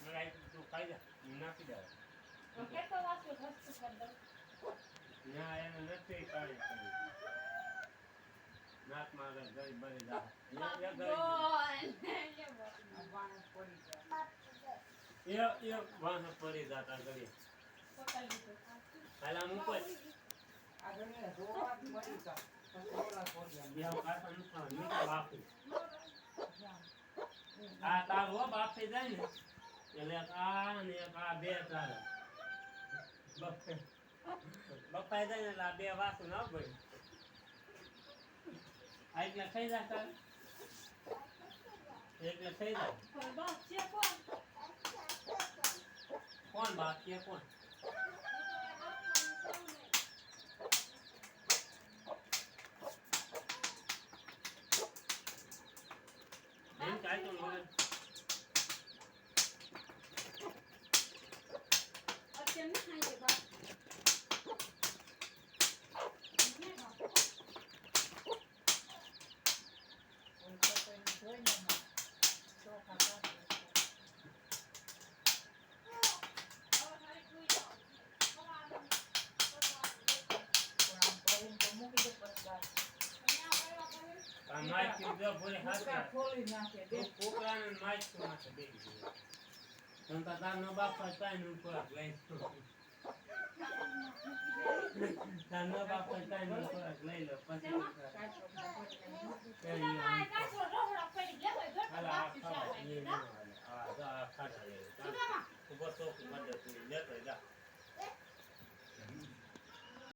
मलाई તું ખાઈ જા નાખી દે કેટલો વાસ્યો વસ્તુ કર દઉં ના એને નથી કાઢી કરી નાક માં ગળી બળી જા એ વાહ પડી જાતા ગળી હાલા મૂકો આગળ રોવા મરી જા રોલા કોરિયા યા કાસા નુકસાન મીઠા બાપી આ તારો બાપ થઈ જાય ને એટલે આ ને આ બે તાર બપાઈ જાય ને એટલે આ બે વાસુ ના ગઈ આ એટલે થઈ જાય તાર એટલે થઈ જાય બસ છે કોણ કોણ બાપ છે કોણ બેન કાઈ તો મને અત્યારે નહીં ખાઈ બાપ માઈક જો બોલે હાથે ખોલી નાખે બે કોકરાને માઈક તો નાખે બે તંતા તાર નો બાપ પાઈ નું પર લઈ તાર નો બાપ પાઈ નું પર લઈ લો પછી હાલા ખાવા આ ખાતા લે ઉભો તો મદદ તું લેતો